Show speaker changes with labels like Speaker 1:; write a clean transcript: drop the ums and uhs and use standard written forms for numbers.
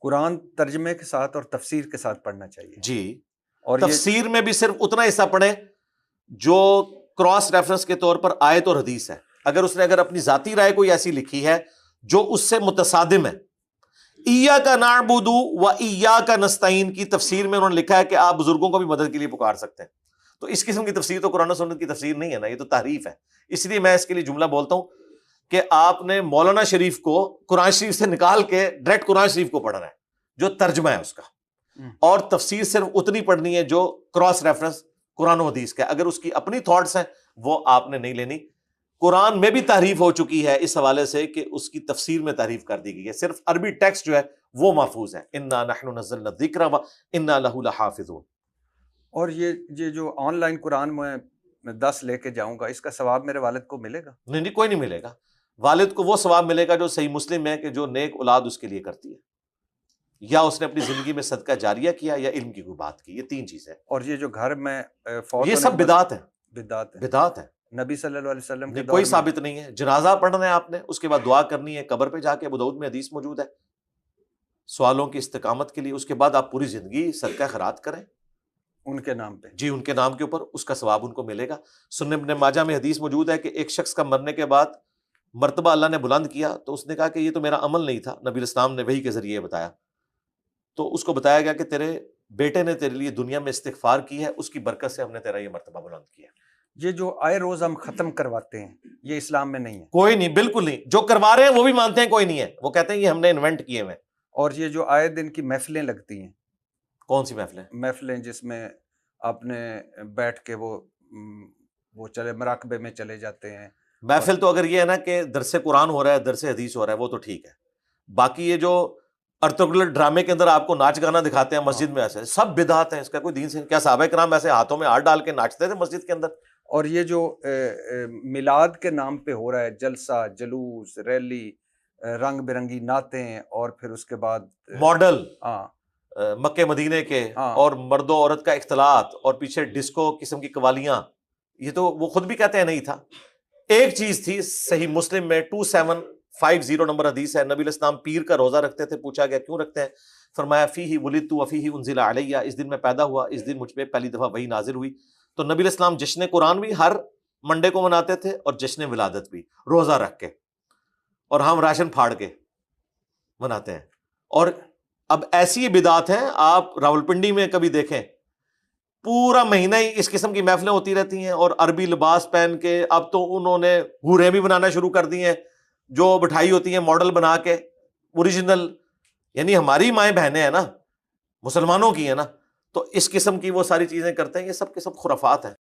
Speaker 1: قرآن ترجمے کے ساتھ اور تفسیر کے ساتھ پڑھنا چاہیے
Speaker 2: جی،
Speaker 1: اور
Speaker 2: تفسیر میں بھی صرف اتنا حصہ پڑھیں جو کراس ریفرنس کے طور پر آیت اور حدیث ہے. اگر اپنی ذاتی رائے کوئی ایسی لکھی ہے جو اس سے متصادم ہے. ایاک نعبد و ایاک نستعین کی تفسیر میں انہوں نے لکھا ہے کہ آپ بزرگوں کو بھی مدد کے لیے پکار سکتے ہیں. تو اس قسم کی تفسیر تو قرآن و سنت کی تفسیر نہیں ہے نا، یہ تو تحریف ہے. اس لیے میں اس کے لیے جملہ بولتا ہوں کہ آپ نے مولانا شریف کو قرآن شریف سے نکال کے ڈائریکٹ قرآن شریف کو پڑھنا ہے جو ترجمہ ہے اس کا، اور تفسیر صرف اتنی پڑھنی ہے جو کراس ریفرنس قرآن و حدیث کا. اگر اس کی اپنی تھاٹس ہیں وہ آپ نے نہیں لینی. قرآن میں بھی تحریف ہو چکی ہے اس حوالے سے کہ اس کی تفسیر میں تحریف کر دی گئی ہے. صرف عربی ٹیکسٹ جو ہے وہ محفوظ ہے. انا نحن نزلنا الذکر و انا لہ لحافظون.
Speaker 1: اور یہ جو آن لائن قرآن میں 10 لے کے جاؤں گا، اس کا ثواب میرے والد کو ملے گا؟
Speaker 2: نہیں، کوئی نہیں ملے گا. والد کو وہ ثواب ملے گا جو صحیح مسلم میں کہ جو نیک اولاد اس کے لیے کرتی ہے، یا اس نے اپنی زندگی میں صدقہ جاریہ کیا یا علم کی کوئی بات کی. یہ 3 چیزیں.
Speaker 1: اور یہ جو گھر میں فوت
Speaker 2: یہ سب بدعت ہے. بدعت ہے.
Speaker 1: نبی صلی اللہ علیہ وسلم کے
Speaker 2: کوئی ثابت نہیں ہے. جنازہ پڑھنا ہے آپ نے، اس کے بعد دعا کرنی ہے قبر پہ جا کے. ابو داؤد میں حدیث موجود ہے سوالوں کی استقامت کے لیے. اس کے بعد آپ پوری زندگی صدقہ خیرات کریں
Speaker 1: ان کے نام پہ.
Speaker 2: جی، ان کے نام کے اوپر، اس کا ثواب ان کو ملے گا. سنن ابن ماجہ میں حدیث موجود ہے کہ ایک شخص کا مرنے کے بعد مرتبہ اللہ نے بلند کیا تو اس نے کہا کہ یہ تو میرا عمل نہیں تھا، نبی الاسلام نے وحی کے ذریعے بتایا. تو اس کو بتایا گیا کہ تیرے بیٹے نے تیرے لیے دنیا میں استغفار کی ہے، اس کی برکت سے ہم نے تیرا یہ مرتبہ بلند کیا.
Speaker 1: یہ جو آئے روز ہم ختم کرواتے ہیں یہ اسلام میں نہیں ہے.
Speaker 2: کوئی نہیں، بالکل نہیں. جو کروا رہے ہیں وہ بھی مانتے ہیں کوئی نہیں ہے. وہ کہتے ہیں یہ ہم نے انوینٹ کیے ہوئے.
Speaker 1: اور یہ جو آئے دن کی محفلیں لگتی ہیں،
Speaker 2: کون سی محفلیں؟
Speaker 1: محفلیں جس میں آپ نے بیٹھ کے وہ چلے مراقبے میں چلے جاتے ہیں.
Speaker 2: محفل تو اگر یہ ہے نا کہ درس قرآن ہو رہا ہے، درس حدیث ہو رہا ہے، وہ تو ٹھیک ہے. باقی یہ جو ارتگرل ڈرامے کے اندر آپ کو ناچ گانا دکھاتے ہیں مسجد میں، ایسے سب بدعت ہیں. اس کا کوئی دین سے کیا صحابہ کرام ایسے ہاتھوں میں ہاتھ ڈال کے ناچتے تھے مسجد کے اندر؟
Speaker 1: اور یہ جو میلاد کے نام پہ ہو رہا ہے جلسہ، جلوس، ریلی، رنگ برنگی نعتیں، اور پھر اس کے بعد
Speaker 2: ماڈل
Speaker 1: ہاں
Speaker 2: مکے مدینے کے، اور مرد و عورت کا اختلاط، اور پیچھے ڈسکو قسم کی قوالیاں. یہ تو وہ خود بھی کہتے ہیں نہیں تھا. ایک چیز تھی صحیح مسلم میں 2750 نمبر حدیث ہے. نبی الاسلام پیر کا روزہ رکھتے تھے. پوچھا گیا کیوں رکھتے ہیں؟ فرمایا فیہ ولدت وفیہ انزل علیہ، اس دن میں پیدا ہوا، اس دن مجھ پہ پہلی دفعہ وحی نازل ہوئی. تو نبی الاسلام جشن قرآن بھی ہر منڈے کو مناتے تھے اور جشن ولادت بھی روزہ رکھ کے، اور ہم راشن پھاڑ کے مناتے ہیں. اور اب ایسی بدعات ہیں، آپ راولپنڈی میں کبھی دیکھیں پورا مہینہ ہی اس قسم کی محفلیں ہوتی رہتی ہیں، اور عربی لباس پہن کے. اب تو انہوں نے حوریں بھی بنانا شروع کر دی ہیں جو بٹھائی ہوتی ہیں ماڈل بنا کے اوریجنل. یعنی ہماری مائیں بہنیں ہیں نا، مسلمانوں کی ہیں نا. تو اس قسم کی وہ ساری چیزیں کرتے ہیں. یہ سب کے سب خرافات ہیں.